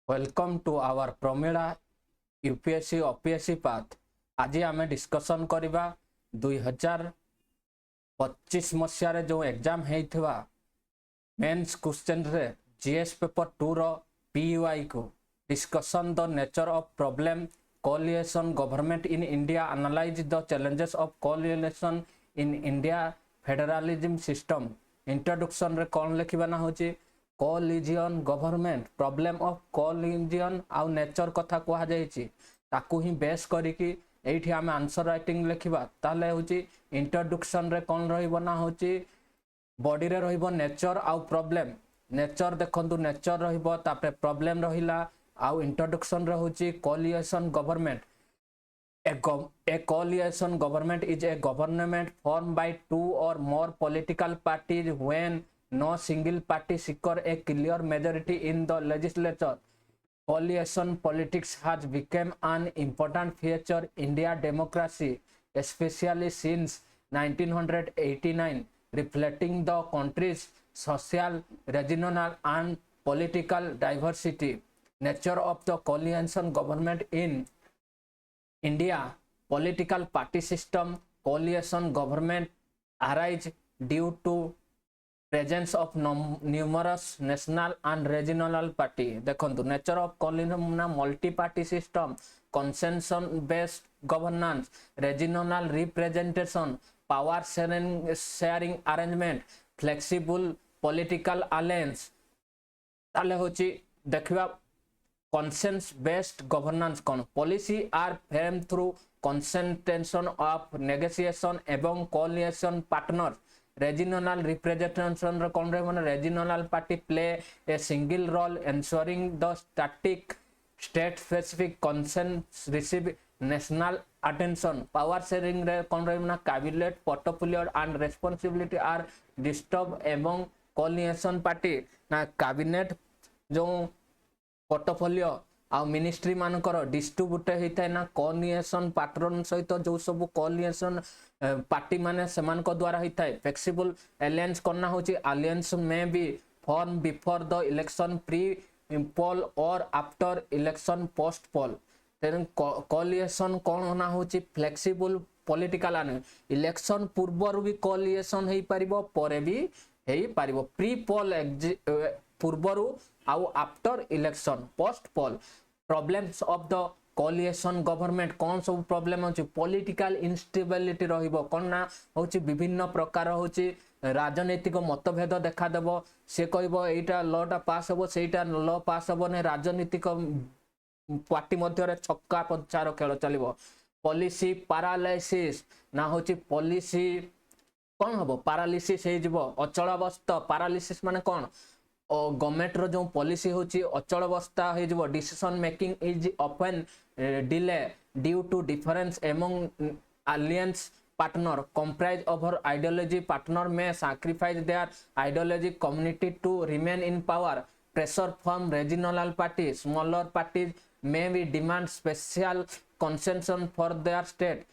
Welcome to our Pramila UPSC OPSC path. आज आम discussion करवा 2025 मसीह जो एग्जाम होता मेन्स क्वेश्चन रे जीएस पेपर 2 रो PYQ discussion the nature of problem coalition government in India analyse the challenges of coalition in India federalism system introduction रे कौन लिखा ना होची coalition government problem of coalition आउ नेचर कथा कह जाइए ताकू ही बेस करिकी एठी आमे आंसर राइटिंग लिखिबा ताले होची इंट्रोडक्शन रे कौन रहिबो ना होची बॉडी रे रहिबो नेचर आउ प्रॉब्लम नेचर देखंतु नेचर रहिबो तापरे प्रॉब्लम रहिला आउ इंट्रोडक्शन रे होची coalition government A coalition government is a government formed by two or more political parties when no single party secure a clear majority in the legislature. Coalition politics has become an important feature in Indian democracy, especially since 1989, reflecting the country's social, regional, and political diversity. Nature of the coalition government in India political party system coalition government arise due to presence of numerous national and regional party. देखो nature of coalition multi party system consensus based governance regional representation power sharing arrangement flexible political alliance ताले होची देखिबा consensus based governance कौन policy are framed through concentration of negotiation एवं coalition partners regional representation रे कौन रहे माने regional party play a single role ensuring the static state specific consensus receive national attention power sharing रे कौन रहे माने cabinet portfolio and responsibility are disturbed एवं coalition party ना cabinet जो पोर्टफोलियो आ मिनिस्ट्री मानकर डिस्ट्रीब्यूट होता है ना कोलिएशन पार्टनर सहित जो सब कोलिएशन पार्टी माने समान को द्वारा होता है फ्लेक्सिबल अलायंस करना होची अलायंस में भी form before the election pre poll और आफ्टर इलेक्शन पोस्ट पोल तेन कोलिएशन कौन होना होची फ्लेक्सिबल पॉलिटिकल आने इलेक्शन पूर्व भी कोलिएशन हो पारिबो परे भी हो पारिबो प्री पोल पूर्वरु आउ after election post pole problems of the coalition government कौन सब प्रॉब्लम होची पॉलिटिकल इनस्टेबिलिटी रहिबो कोन ना होची विभिन्न प्रकार होची राजनीतिक मतभेद देखा देबो से कहबो एटा लॉटा पास होबो सेटा लॉ पास होबो ने राजनीतिक पार्टी मध्य रे छक्का पंचार खेल चलिबो पॉलिसी पैरालाइसिस ना होची पॉलिसी कौन हबो पैरालिसिस हे जिवो अचल अवस्था पैरालिसिस माने कौन गवर्नमेंट रो जो पॉलिसी होची अचल अवस्था हो जिवो decision making is often delay due to difference among alliance partner compromise over ideology partner may sacrifice their ideology community to remain in power pressure from regional party smaller parties may be demand special concession for their state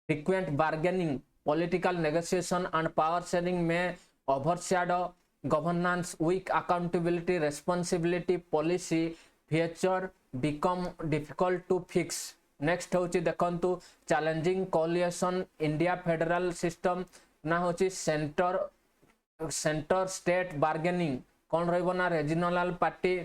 frequent bargaining political negotiation and power sharing may overshadow governance weak accountability responsibility policy feature become difficult to fix next होची देखंतु challenging coalition India federal system ना होची center state bargaining कौन रहिबो ना regional party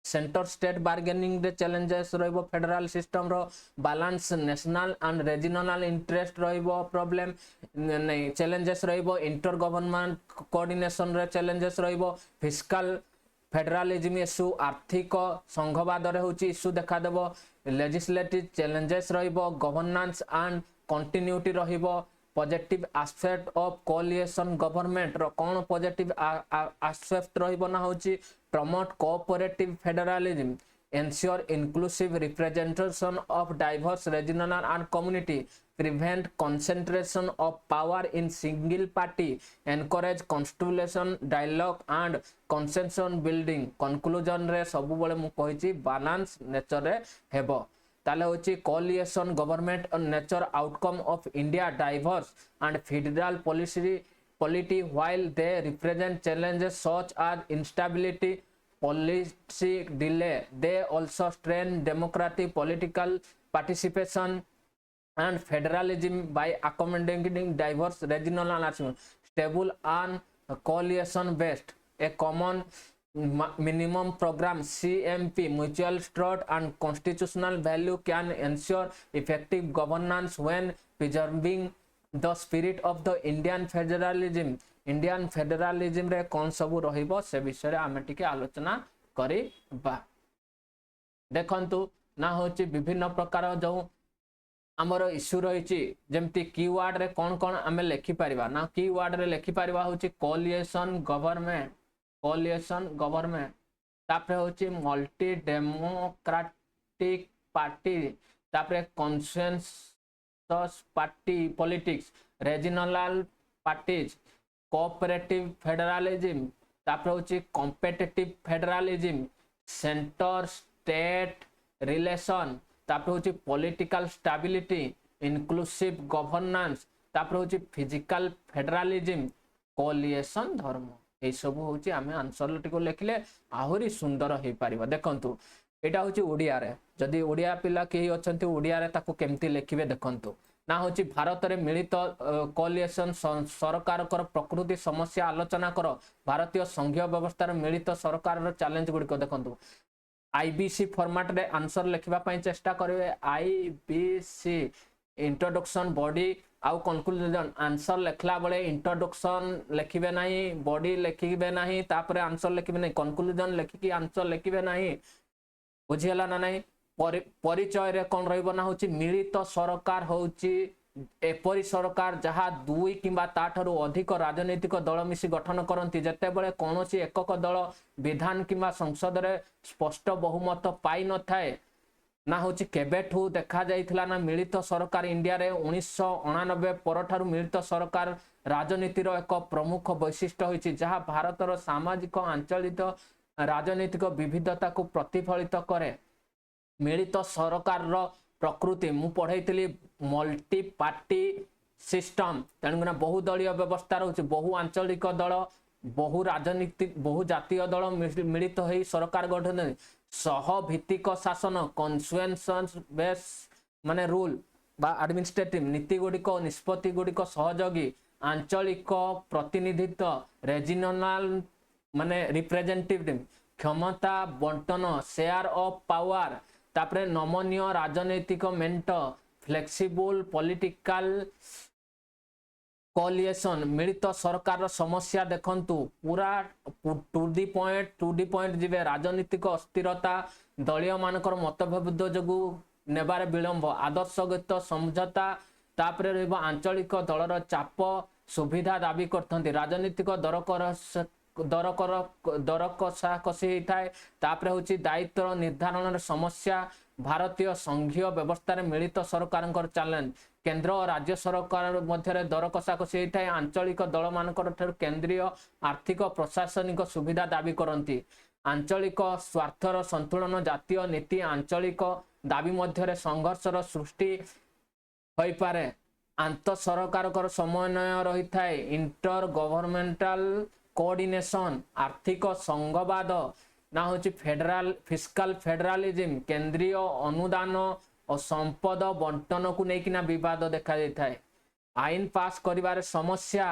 centre state bargaining रे challenges रहिबो federal system रो balance national and regional interest रहिबो प्रॉब्लम नहीं चैलेंजेस रहिबो इंटर गवर्नमेंट कोऑर्डिनेशन रे चैलेंजेस रहिबो फिस्कल फेडरलिज्म इशू आर्थिक संघवाद रे होची इशू देखा देबो लेजिस्लेटिव चैलेंजेस रहिबो गवर्नेंस एंड कंटिन्यूटी रहिबो positive aspect of coalition government रो कौन पॉजिटिव एस्पेक्ट रहिबो ना होची promote cooperative federalism ensure inclusive representation of diverse regional and community prevent concentration of power in single party encourage constitution dialogue and consensus building conclusion रे सब बळे मु कहिची balance nature रे हेबो ताले होची coalition government and nature outcome of India diverse and federal policy polity while they represent challenges such as instability policy delay. They also strain democratic political participation and federalism by accommodating diverse regional nations. Stable and coalition based. A common minimum program CMP, mutual trust and constitutional value can ensure effective governance when preserving the spirit of the Indian federalism. Indian federalism रे कौन सबू रहिबो से विषय आमे टिके आलोचना करिबा। देखंतु ना होची विभिन्न प्रकार जो आमर इश्यू रही जमती कीवर्ड रे कौन कौन आमे लिखि परिबा ना कीवर्ड रे लिखि परिबा होची कोलिएशन गवर्नमेंट तापरे होची मल्टी डेमोक्रेटिक पार्टी तापरे consensus party politics regional parties cooperative federalism तापरे होची competitive federalism centre state relation तापरे होची पॉलिटिकल स्टेबिलिटी इंक्लूसिव गवर्नेंस तापरे होची फिजिकल फेडरलिज्म कोलिएशन धर्म ए सब होची आमे आंसर टिको लिखले आहुरी सुंदर हे पारिबा। देखंतु एटा होची ओडिया रे जदी ओडिया पिला केही अछंती ओडिया रे ताको केमती लिखिबे देखंतु ना होची भारत रे मिलित कोलिएशन सरकार कर प्रकृति समस्या आलोचना कर भारतीय संघीय व्यवस्था रे मिलित सरकार रो चैलेंज गुडी को देखंतु आईबीसी फॉर्मेट रे आंसर लिखिबा पई चेष्टा करिवे आईबीसी इंट्रोडक्शन बॉडी आउ कंक्लूजन आंसर लिखला बेले इंट्रोडक्शन लिखिबे नाही बॉडी लिखिबे नाही तापरे आंसर लिखिबे नाही कंक्लूजन लिखिकी आंसर लिखिबे नाही बुझियला ना नाही परिचय रे कोन रहइबो ना होची मिलित सरकार होची एपरी सरकार जहाँ दुई किंबा ताठरू अधिक राजनीतिक दल मिसी गठन करती जते बळे कोनोसी एकक दल विधान किंबा संसद रे स्पष्ट बहुमत पाई न थाए ना होची केबेठू देखा जाइथिला ना मिलित सरकार इंडिया रे 1989 परठारू मिलित सरकार राजनीति रो एक प्रमुख वैशिष्ट्य होइछि जहाँ भारत रो सामाजिक आंचलिक राजनीतिक विविधता को प्रतिफलित करे। मिलित सरकार रो प्रकृति मु पढ़ाई मल्टी पार्टी सिस्टम तेणुकना बहुदलीय व्यवस्था रही बहु आंचलिक दल बहु राजनीति बहु जातीय दल मिलित हो सरकार गठन सहभित्तिक शासन कन्स्टिट्यूएंसी बेस माने रूल बा एडमिनिस्ट्रेटिव नीति गुड़िक निष्पत्ति गुड़िक सहयोगी आंचलिक प्रतिनिधित्व रीजनल माने रिप्रेजेंटेटिव क्षमता बंटन शेयर ऑफ पावर तापरे नमनीय राजनैतिक मेंट फ्लेक्सिबल पॉलिटिकल कोलिएशन मिलित सरकार समस्या देखंतु पूरा टू दी पॉइंट जिवे राजनीतिक अस्थिरता दलीय मानकर मतभेद जगु नेबारे विलंब आदर्शगत समझौता तापरे रहबो आंचलिक दलर चाप सुविधा दाबी करथंती राजनीतिक दर कषाकषि तापरे होची दायित्व निर्धारण समस्या भारतीय संघीय व्यवस्था रे मिलित सरकार चैलेंज केंद्र और राज्य सरकार मध्य दर कषाकषि होता है आंचलिक दल मानकर केंद्रीय आर्थिक प्रशासनिक सुविधा दाबी करती आंचलिक स्वार्थर संतुलन जातीय नीति आंचलिक दाबी मध्य संघर्षर सृष्टि होई पारे आंत सरकार समन्वय रही थाए इंटर गवर्नमेंटल कोऑर्डिनेशन आर्थिक संघवाद ना होची फेडरल फिस्कल फेडरलिज्म केंद्रीय अनुदान और संपद बंटन को लेकिन विवाद देखा जाए आईन पास करिवार समस्या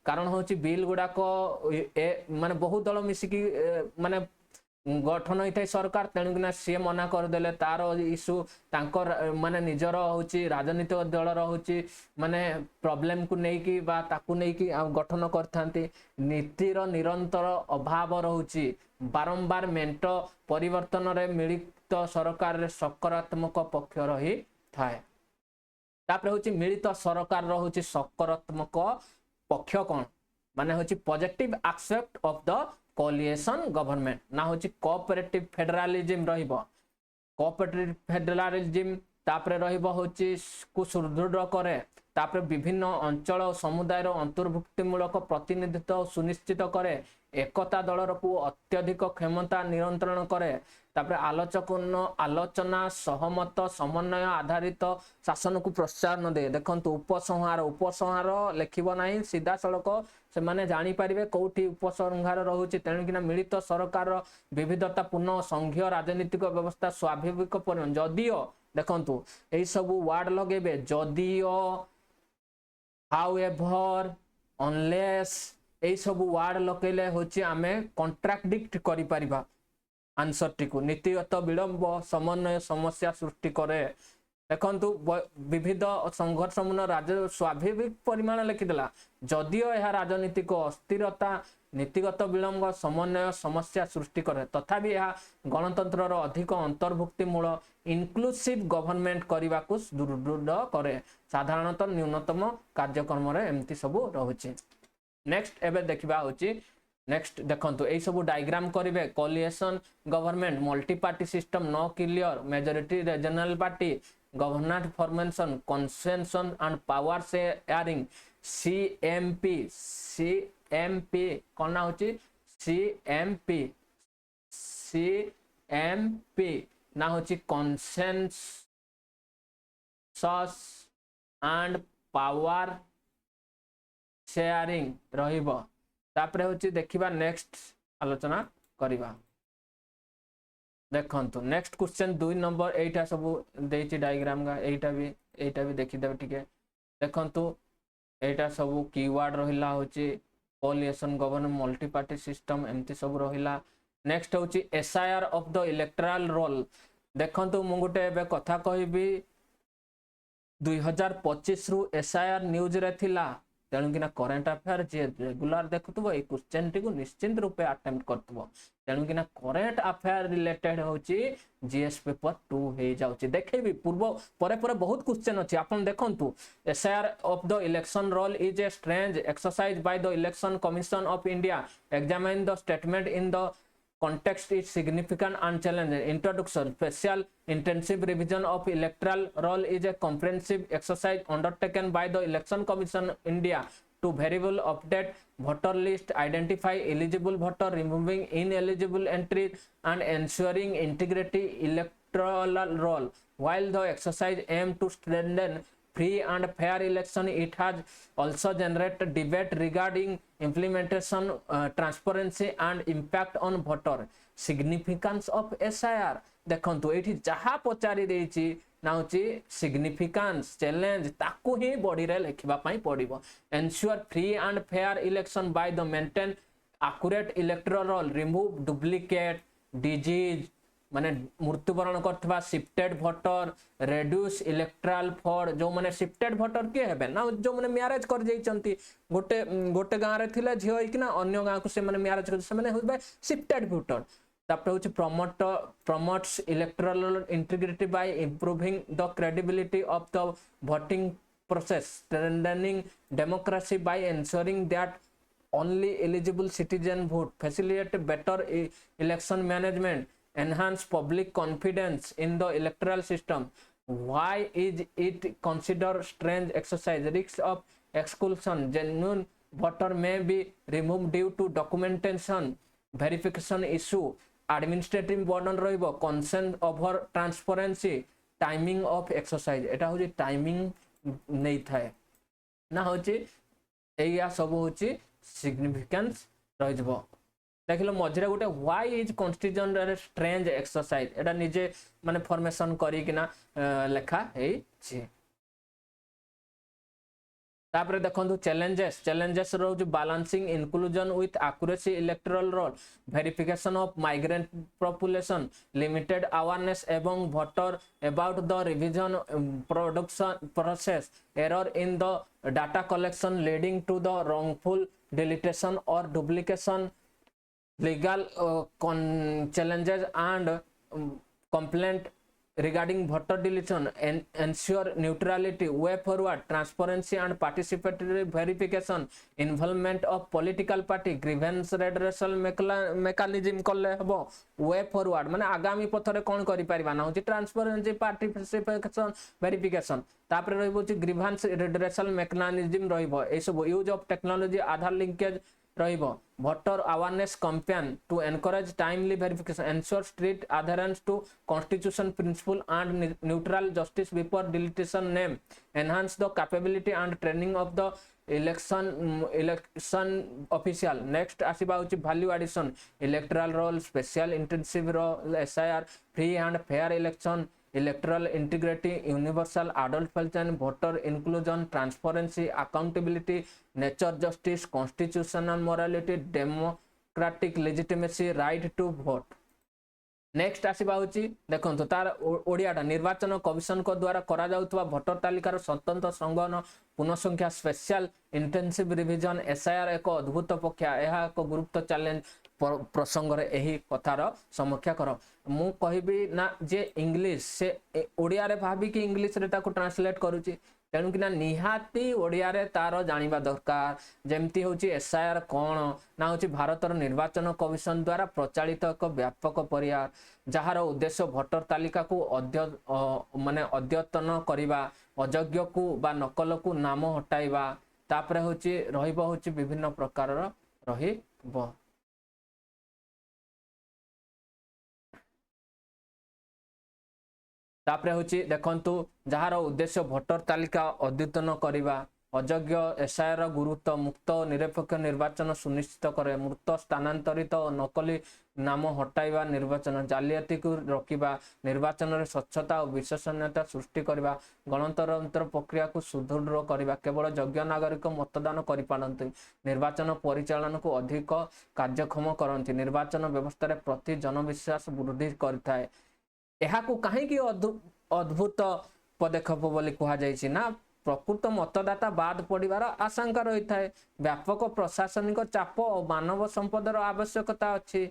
कारण होची बिल गुड़ाक माने बहुत दल मिसिकी माने गठन होता है सरकार तेणुकिना सी मना करदे तार इश्यू तांकर माने निजर होची राजनीतिक दलर होची माने प्रॉब्लम को लेकिन बा ताकू लेकिन गठन करथांती नीतिर निरंतर अभाव रहुची बारंबार मेंट परिवर्तन रे मिलित सरकार रे सकारात्मक पक्ष रही थाए तापर होची मिलित सरकार रहुची सकारात्मक पक्ष कोन माने होची positive aspect of the coalition government ना होची कोऑपरेटिव फेडरलिज्म रहिबो कोऑपरेटिव फेडरलिज्म तापरे रहिबो होची को सुदृढ़ करे तापरे विभिन्न अंचल और समुदायर अंतर्भुक्तिमूलक प्रतिनिधित्व सुनिश्चित करे एकता दलर को अत्यधिक क्षमता नियंत्रण करे तापर आलोचना सहमत समन्वय आधारित शासन को प्रोत्साहन दे देखंतु उपसंहार लिखिबो नाही सीधा सड़क से माने जानि परिबे कोठी उपसंहार रहउची तेणुकिना मिलित सरकार विविधतापूर्ण संघीय राजनीतिक व्यवस्था स्वाभाविक परिमाण जदियो देखंतु एई सब वर्ड लगेबे जदियो हाउएवर अनलेस एई सब वर्ड लकेले होची आमे कॉन्ट्राडिक्ट करि परिबा आंसर टी को नीतिगत विलंब समन्वय समस्या सृष्टि करे देखंतु विविध संघर्षपूर्ण राज्य स्वाभाविक परिमाण लिखिदेला जदियो यह राजनीतिक अस्थिरता नीतिगत विलंब समन्वय समस्या सृष्टि करे तथापि यह गणतंत्र अधिक अंतर्भुक्तिमूल इनक्लूसिव गवर्नमेंट करने को सुदृढ़ करे साधारणतः न्यूनतम कार्यक्रम रे एमती सब रहुछि। नेक्स्ट एबे देखिबा होछि नेक्स्ट देखंतु एई सब डायग्राम करिवे coalition government multi party system no clear majority regional party government formation consensus and power sharing CMP कोना होची सीएमपी ना होची कंसेंसस एंड पावर शेयरिंग रहिबो तापरे होची देखिबा नेक्स्ट आलोचना करिबा देखंतु नेक्स्ट क्वेश्चन 2 नंबर एटा सब देछि डायग्राम का एटा भी देखि देबे ठीक है देखंतु एटा सब कीवर्ड रहिला होची coalition government multi party system एमती सब रहिला। नेक्स्ट होची SIR of the electoral roll देखंतु मु गुटे एबे कथा कहबी 2025 रु एसआईआर न्यूज रे थिला तेणुकिना करेन्ट अफेयर जे रेगुलर देखुथबो ए क्वेश्चन टी को निश्चित रूपे अटेम्प्ट करथबो तेणुकिना करेन्ट अफेयर रिलेटेड होची जीएस पेपर 2 हे जाउची देखैबी पूर्व परे परे बहुत क्वेश्चन अछि आपण देखंतु SIR of the election roll is a strange exercise by the election commission of India examine the statement in the context is significant and challenging. Introduction special intensive revision of electoral roll is a comprehensive exercise undertaken by the election commission India to variable update voter list, identify eligible voter, removing ineligible entries and ensuring integrity electoral roll. While the exercise aims to strengthen free and fair election, it has also generated debate regarding implementation, transparency and impact on voter. Significance of SIR देखंतु एठी जहा पचारि देछि नाउची significance challenge ताकू ही body रे लिखिबा पई पड़िबो ensure free and fair election by the maintain accurate electoral roll, remove duplicate disease माने मृत्युवरण करथबा shifted voter, reduce electoral for जो माने शिफ्टेड वोटर के हेबे ना जो माने मैरिज कर जाइचंती गोटे गांव रे थिले झियो कि ना अन्य गांव को से माने मैरिज कर से माने होबे शिफ्टेड वोटर तापर होची promotes electoral integrity by improving the credibility of the voting process, strengthening democracy by ensuring that only eligible citizen vote, facilitate better election management, enhance public confidence in the electoral system. Why is it considered strange exercise? Risks of exclusion, genuine voter may be removed due to documentation verification issue, administrative burden रहिबो, consent over transparency, timing of exercise एटा होची timing नहीं थाए ना होची एया सब होची significance रहिबो देखिलो मझरे गोटे why is constitution strange exercise एटा निजे माने फॉर्मेशन करी किना लेखा हे छी तापर देखंतु चैलेंजेस रोज balancing inclusion with accuracy electoral roll, verification of migrant population, limited awareness एवं voter about the revision production process, error in the data collection leading to the wrongful deletion और duplication, legal challenges and complaint regarding voter deletion, ensure neutrality, way forward, transparency and participatory verification, involvement of political party, grievance redressal mechanism कले हबो, way forward माने आगामी पथरे कोन करि परिबा ना होची transparency participation verification तापर रहबो छि ग्रीवेंस रेड्रेसल मेकानिज्म रहबो ए सब use of technology, Aadhaar linkage रहिबो voter awareness campaign to encourage timely verification, ensure strict adherence to constitution principle and neutral justice before deletion name, enhance the capability and training of the election official. Next आसीबा होची value addition, electoral roll, special intensive role, SIR, free and fair election, electoral integrity, universal adult health and voter inclusion, transparency, accountability, nature justice, constitutional morality, democratic legitimacy, right to vote. Next आसीबा होची देखंतु तार ओडियाटा निर्वाचन commission को द्वारा करा जाउतबा voter तालिकार स्वतंत्र संगठन पुनःसंख्या स्पेशल इंटेंसिव रिविजन एसआईआर एक अद्भुत पक्षा एहा एक गुरुत्व चैलेंज प्रसंग रे एही कथार समीक्षा कर मु कहबी ना जे इंग्लिश से ओडिया रे भाबी कि इंग्लिश रे ताको ट्रांसलेट करूची तेणु कि निहाती ओडिया रे तार जानिबा दरकार जेमती होची एसआईआर कोन ना होची भारतर निर्वाचन कमिशन द्वारा प्रचालित एक व्यापक प्रयास जहार उद्देश्य भोटर तालिका को माने अद्यतन करिबा अयोग्य को बा नकल को नाम हटाइबा तापरे होची रहिबो होची विभिन्न प्रकार रहिबो तापरे होची देखंतु जहार उद्देश्य भोटर तालिका अद्यतन करिबा अयोग्य एसआईआर गुरुत्व मुक्त निरपेक्ष निर्वाचन सुनिश्चित करे मृत स्थानांतरित नकली नाम हटाइबा निर्वाचन जालियाती को रोकिबा निर्वाचन रे स्वच्छता और विश्वसनीयता सृष्टि करबा गणतंत्र प्रक्रिया को सुदृढ़ करबा केवल योग्य नागरिक मतदान करि पारंती निर्वाचन परिचालन को अधिक कार्यक्षम करंती निर्वाचन व्यवस्था रे प्रति जनविश्वास वृद्धि करथाय एहा को काहे कि अद्भुत पदक्षेप बोली कहा जायछि ना प्रकृत मतदाता बाद पड़िबार आशंका रही थाए व्यापक प्रशासनिक चाप और मानव संपदर आवश्यकता अछि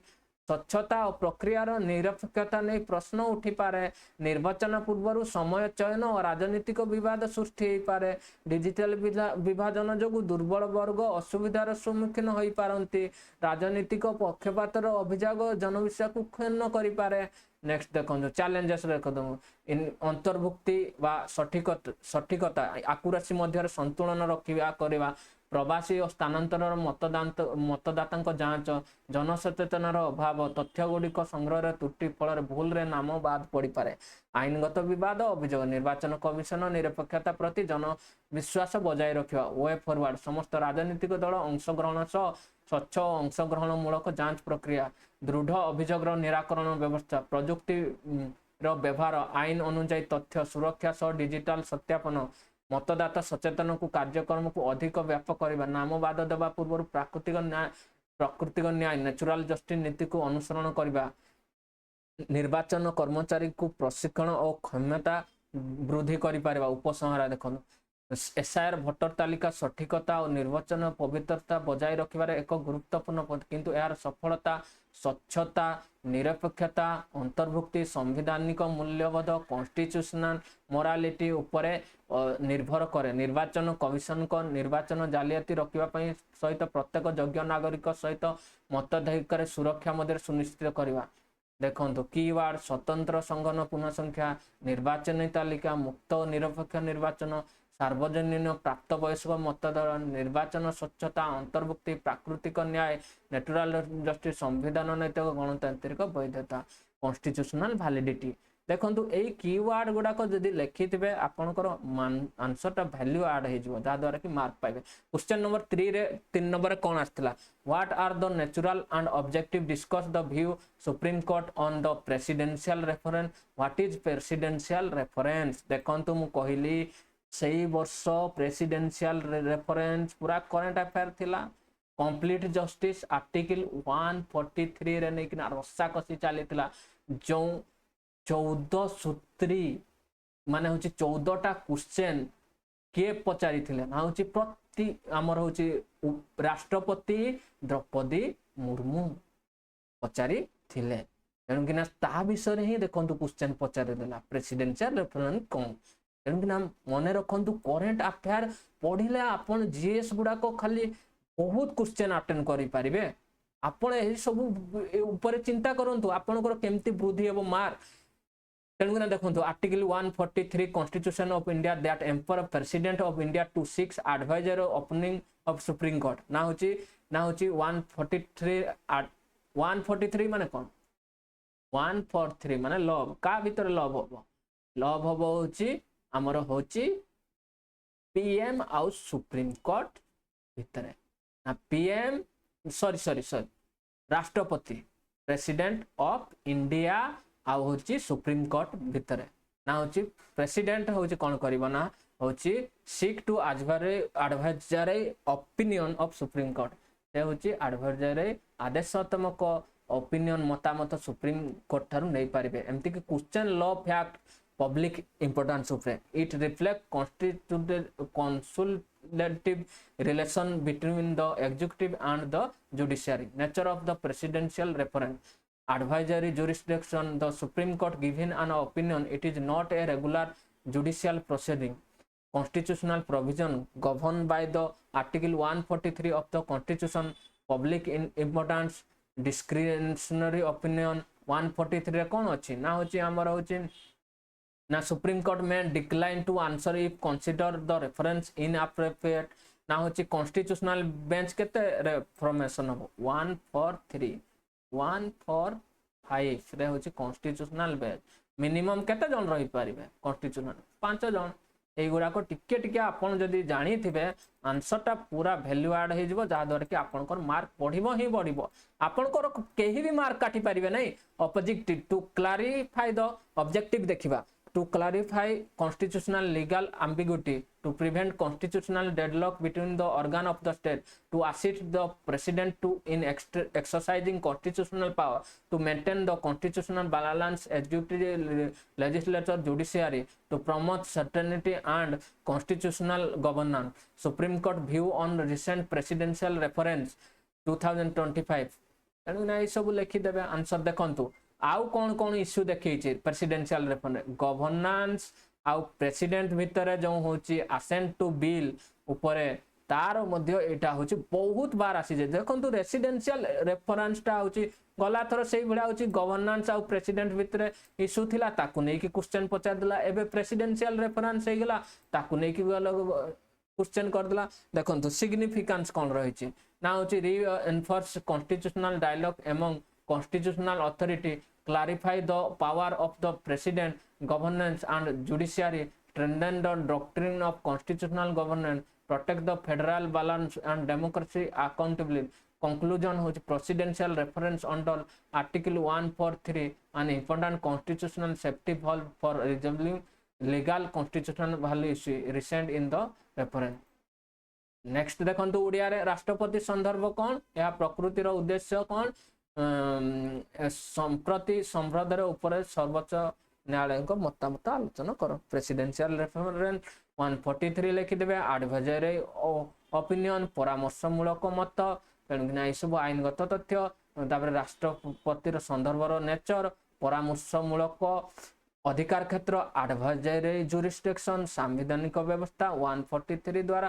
स्वच्छता और प्रक्रियार निरपेक्षता नहीं प्रश्न उठी पारे निर्वाचन पूर्व समय चयन और राजनीतिक विवाद सृष्टि हो पारे डिजिटल विभाजन जो दुर्बल वर्ग असुविधार सम्मुखीन हो पारती राजनीतिक पक्षपातर अभियोग जनविश्वास को क्षुण्ण करें नेक्स्ट देखो चैलेंजेस अंतर्भुक्ति वा सठिकता आकुरासी मध्य संतुलन रखा करवा प्रवासी और स्थानांतर मतदाता जांच जनसचेतनार अभाव तथ्य गुड़िक संग्रह त्रुटि फल भूल रे नाम बाद पड़ पारे आईनगत विवाद अभियोग निर्वाचन कमिशन निरपेक्षता प्रति जन विश्वास बजाय रखा वे फरवर्ड समस्त राजनीतिक दल अंशग्रहण सह स्वच्छ अंशग्रहण मूलक जांच प्रक्रिया दृढ़ अभियोग निराकरण व्यवस्था प्रजुक्ति व्यवहार आईन अनुଯାୟୀ तथ्य सुरक्षा सह डिजिटल सत्यापन मतदाता सचेतन को कार्यक्रम को अधिक व्यापक करने नाम बाद देवा पूर्व प्राकृतिक न्याय नेचुरल जस्टिस नीति को अनुसरण करने निर्वाचन कर्मचारी को प्रशिक्षण और क्षमता वृद्धि कर उपसंहार देखो एसआईआर भोटर तालिका सठिकता और निर्वाचन पवित्रता बजाय रखिबार एक गुरुत्वपूर्ण पद किंतु यार सफलता स्वच्छता निरपेक्षता अंतर्भुक्ति संवैधानिक मूल्यबोध कॉन्स्टिट्यूशनल मोरालिटी उपरे निर्भर करे निर्वाचन कमिशन को निर्वाचन जालियाती रखिबा पई सहित प्रत्येक योग्य नागरिक सहित मताधिकार सुरक्षा मध्य सुनिश्चित करवा देखो कीवर्ड स्वतंत्र संगठन पुनः संख्या निर्वाचन तालिका मुक्त और निरपेक्ष निर्वाचन सार्वजनीन प्राप्त वयस्क मतदान निर्वाचन स्वच्छता अंतर्भुक्ति प्राकृतिक न्याय नेचुरल जस्टिस संविधान नैतिक गणतांत्रिक वैधता कॉन्स्टिट्यूशनल वैलिडिटी देखो यही कीवर्ड गुड़ाक जदि लिखिथे आपंकर आंसर वैल्यू आड हो जहाद्वारा कि मार्क पाइबे क्वेश्चन नंबर 3 नंबर कौन आसला what are the natural and objective discuss the view supreme court on the presidential reference what is presidential reference देखो मु कहली सही वर्ष प्रेसिडेंशियल रेफरेंस पूरा करंट अफेयर थिला कंप्लीट जस्टिस आर्टिकल 143 रे नै किना रस्सा कसी चलीथिला जो 14 सूत्री माने होची 14 टा क्वेश्चन के पचारी थिले ना होची प्रति हमर होची राष्ट्रपति द्रौपदी मुर्मू पचारी थिले तेणु किना ता विषय ही देखंतु क्वेश्चन पचारी देला प्रेसिडेंशियल रेफरेंस कौन तेणुकिना मन रखु करेन्ट अफेयर पढ़ले आपन जीएस गुड़ा को खाली बहुत क्वेश्चन अटेंड करि परिबे आपण एही सब ऊपर चिंता करंतु आपनकर केमती वृद्धि हेबो मार्क तेणुकिना देखंतु article 143 constitution of India that empower president of India to 6 adviser opening of supreme court ना होची ना होची 143 माने कौन 143 माने लव का भीतर लव हबो होची हमर होची पीएम आउ सुप्रीम कोर्ट भीतर ना पीएम सॉरी राष्ट्रपति प्रेसिडेंट ऑफ इंडिया आउ होची सुप्रीम कोर्ट भीतर ना होची प्रेसिडेंट होची कौन करिवो ना होची seek to advisory opinion of supreme court से होची एडवाइजरी आदेशात्मक ओपिनियन मतामत सुप्रीम कोर्ट थारु नै पारिबे एमति कि question law fact public importance of it reflect constituted consultative relation between the executive and the judiciary nature of the presidential reference advisory jurisdiction the supreme court given an opinion it is not a regular judicial proceeding constitutional provision governed by the article 143 of the constitution public importance discretionary opinion 143 रे कोन अछि ना होछि हमर होछि ना supreme court में decline to answer if consider the reference inappropriate ना होछि कॉन्स्टिट्यूशनल बेंच केते रेफॉर्मेशन हो 145 रे होछि कॉन्स्टिट्यूशनल बेंच मिनिमम केते जन रहि परिबे कॉन्स्टिट्यूशनल 5 जन एई गुडा को टिके आपण जदी जानि थिबे आंसर टा पूरा वैल्यू ऐड हे जिवो जा दर कि आपण को मार्क पढिबो ही बढिबो आपण को केही भी मार्क काटी परिबे नै objective to clarify the objective देखिबा to clarify constitutional legal ambiguity, to prevent constitutional deadlock between the organ of the state, to assist the president to in exercising constitutional power, to maintain the constitutional balance executive legislature judiciary, to promote certainty and constitutional governance. Supreme Court view on recent presidential reference 2025 एनु ना सब लिखि देबे answer देखंतु आउ कौन issue देखी presidential reference governance आउ president भितर जो होची असेंट टू बिल उपरे तार मध्य एटा होची बहुत बार आसी जे देखंतु रेसिडेंशियल रेफरेंस टा होची गला थर सेही भडा होची गवर्नेंस आउ प्रेसिडेंट भितर इश्यू थिला ताकु नै कि क्वेश्चन पचार दिला एबे प्रेसिडेंशियल रेफरेंस हे गेला ताकु नै कि क्वेश्चन कर दिला देखंतु सिग्निफिकेंस कोन रहिची ना होची reinforce constitutional dialogue among constitutional authority clarify the power of the president governance and judiciary strengthen the doctrine of constitutional governance protect the federal balance and democracy accountability conclusion which presidential reference under article 143 an important constitutional safety valve for resolving legal constitutional value issue recent in the reference next देखंतु ओडिया रे राष्ट्रपति संदर्भ कोन या प्रकृति रो उद्देश्य कोन संप्रति संवादर ऊपर सर्वोच्च न्यायालय को मतामत आलोचना करो प्रेसिडेंशियल रेफरेंस 143 लिखि देबे एडवाइजरी ओपिनियन परामर्शमूलक मत तेणुना सब आईनगत तथ्य तापर राष्ट्रपतिर संदर्भर नेचर परामर्शमूलक अधिकार क्षेत्र एडवाइजरी जुरिस्डिक्शन संवैधानिक व्यवस्था 143 द्वारा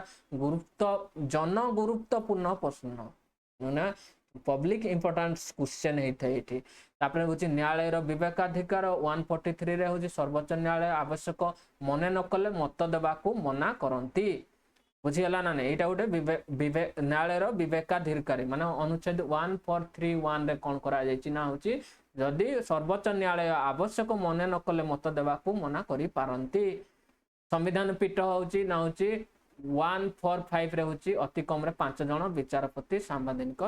जन गुरुत्वपूर्ण प्रश्न ना पब्लिक इंपोर्टेंस क्वेश्चन हेथि तापर होची न्यायालय रो विवेकाधिकार 143 रे होची सर्वोच्च न्यायालय आवश्यक मने न कले मत देबा को मना करंती बुझियला ना नै एटा उठे विवेक न्यायालय रो विवेकाधिकार माने अनुच्छेद 1431 रे कोन करा जायछि ना होची जदि सर्वोच्च न्यायालय आवश्यक मने न कले मत देबा को मना करि पारंती संविधान पीठ होची ना होची 145 रे होची अति कम रे 5 जण विचारपति संवैधानिक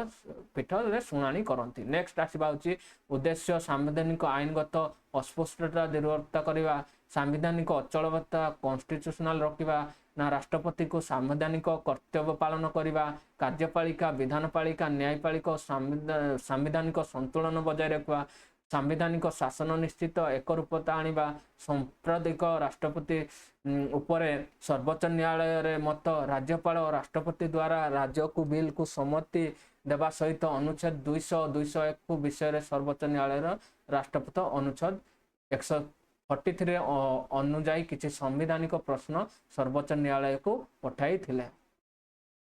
पीठ रे सुनानी करंती नेक्स्ट आसीबा होची उद्देश्य संवैधानिक आईनगत अस्पष्टता दूरता करबा संवैधानिक अचलवता कॉन्स्टिट्यूशनल रखिबा ना राष्ट्रपति को संवैधानिक कर्तव्य पालन करबा कार्यपालिका विधानपालिका न्यायपालिका संवैधानिक संतुलन बजाय रखबा संवैधानिक शासन निश्चित एक रूपता आनिबा सांप्रदायिक राष्ट्रपति उपरे सर्वोच्च न्यायालय रे मत राज्यपाल और राष्ट्रपति द्वारा राज्य को बिल को सम्मति देवा सहित अनुच्छेद 201 को विषय रे सर्वोच्च न्यायालय राष्ट्रपति अनुच्छेद 143 अनुଯାयी किछि संवैधानिक प्रश्न सर्वोच्च न्यायालय को पठाई थिले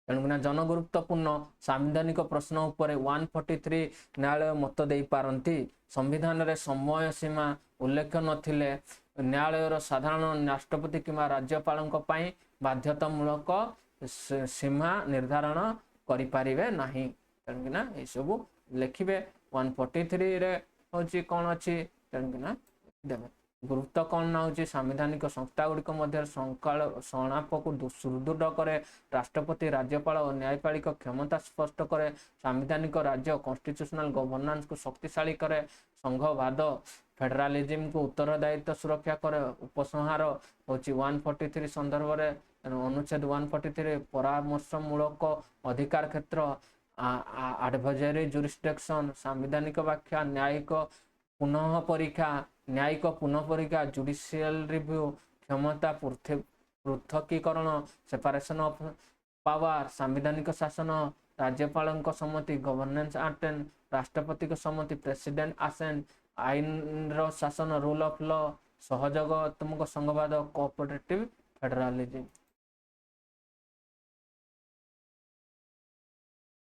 तेणुना जन गुरुत्वपूर्ण संवैधानिक प्रश्न उपरे 143 न्यायालय मत दे पारंती संविधान रे समय सीमा उल्लेख नथिले न्यायालय साधारण राष्ट्रपति किंवा राज्यपाल बाध्यतामूलक सीमा निर्धारण करि पारिबे नाही तेणुकिना ये सब लिखिबे 143 रे होची कोन अछि तेणुकिना देबे गुरुत्व कौन ना होची संवैधानिक संस्था गुड़िक मध्य संलाप को सुदृढ़ करे राष्ट्रपति राज्यपाल और न्यायपालिक क्षमता स्पष्ट करे संवैधानिक राज्य कॉन्स्टिट्यूशनल गवर्नेंस को शक्तिशाली करे संघवाद फेडरलिज्म को उत्तरदायित्व सुरक्षा करे उपसंहार होची 143 संदर्भ रे अनुच्छेद 143 परामर्शमूलक अधिकार क्षेत्र एडवाइजरी जुरिस्डिक्शन संवैधानिक व्याख्या न्यायिक पुनः परीक्षा न्यायिक पुनः परीक्षा जुडिशियल रिव्यू क्षमता पृथकीकरण सेपरेशन ऑफ पावर संवैधानिक शासन राज्यपाल सम्मति गवर्नेंस एक्ट राष्ट्रपति सम्मति प्रेसिडेंट असेंट आईन रो शासन रूल ऑफ लॉ सहयोगात्मक संघवाद cooperative federalism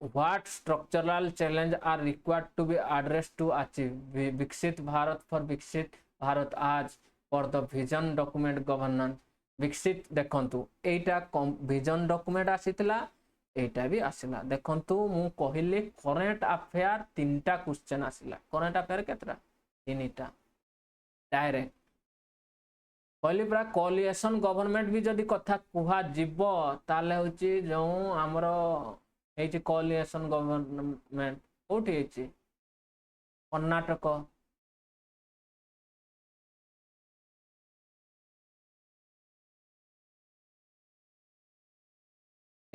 What structural challenge are required to be addressed to achieve Viksit Bharat for Viksit Bharat as for the vision document governance Viksit देखंतु एटा vision document आसीतला एटा भी आसीला देखंतु मु कहिले करंट अफेयर तीनटा question आसीला करंट अफेयर केतरा तीनटा direct कहली पूरा कोलिएशन गवर्नमेंट भी जदि कथा कुहा जीव ताले होची जो हमरो कोलिएशन गवर्नमेंट कोठी कर्नाटक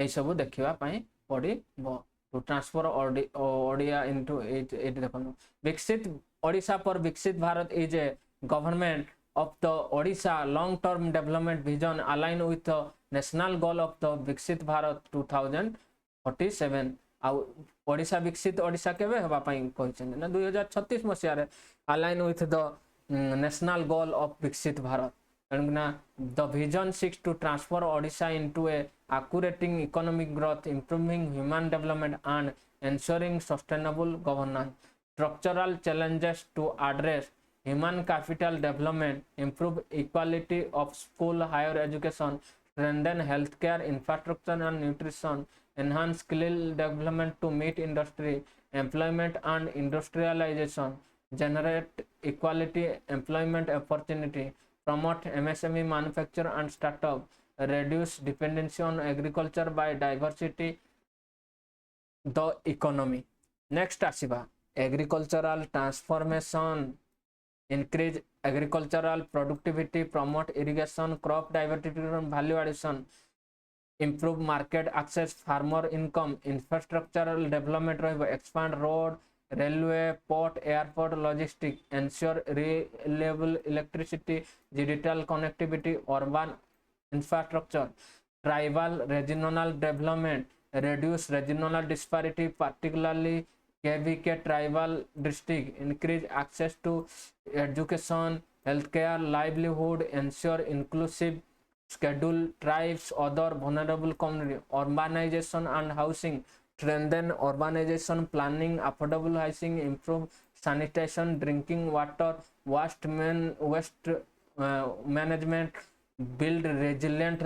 ये सब देखा पड़ो टू ट्रांसफर ओडिया इनटू देखो विकसित ओडिशा पर विकसित Bharat is a government of the Odisha long term development vision aligned with the national goal of the Viksit Bharat 2047 आउ ओडिशा विकसित ओडिशा केबे हबा पई कहछन ना 2036 मसिया रे align with the national goal of Viksit Bharat and the vision seeks to transfer Odisha into a accurating economic growth improving human development and ensuring sustainable governance structural challenges to address human capital development improve equality of school higher education strengthen healthcare infrastructure and nutrition enhance skill development to meet industry employment and industrialization generate equality employment opportunity promote MSME manufacture and startup reduce dependency on agriculture by diversity the economy next asiba agricultural transformation increase agricultural productivity promote irrigation crop diversity and value addition improve market access farmer income infrastructural development expand road railway port airport logistics ensure reliable electricity digital connectivity urban infrastructure tribal regional development reduce regional disparity particularly KVK tribal district increase access to education healthcare livelihood ensure inclusive schedule tribes other vulnerable community urbanization and housing strengthen urbanization planning affordable housing improve sanitation drinking water waste management build resilient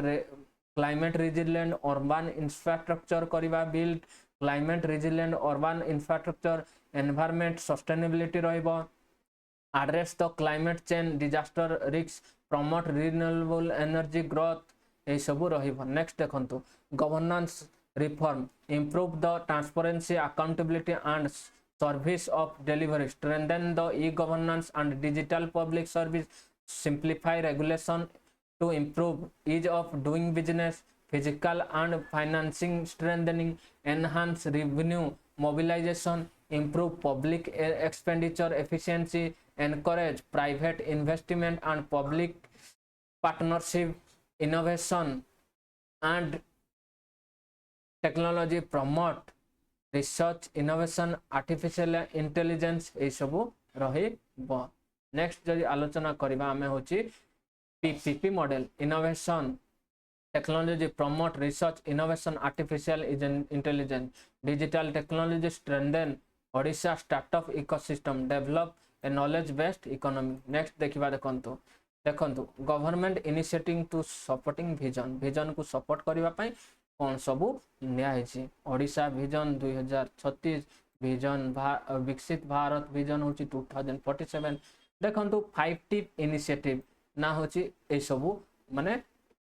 climate resilient urban infrastructure kariba build climate resilient urban infrastructure environment sustainability rahibo address the climate change disaster risks promote renewable energy growth ei sabu rahibo next dekhantu governance reform improve the transparency accountability and service of delivery strengthen the e-governance and digital public service simplify regulation to improve ease of doing business physical and financing strengthening enhance revenue mobilization improve public expenditure efficiency encourage private investment and public partnership innovation and technology promote research innovation artificial intelligence ei sabu rahibo next जदि आलोचना करिबा हमें होची PPP model innovation technology promote research innovation artificial intelligence digital technology strengthen Odisha startup ecosystem develop a knowledge based economy next देखिबा देखंतु government initiating to supporting vision को support करिबा पई कौन सबू नियाहिछि ओडिशा विजन 2036 विजन विकसित भारत विजन होची 2047 देखंतु 5 टिप इनिशिएटिव ना होची ए सबू माने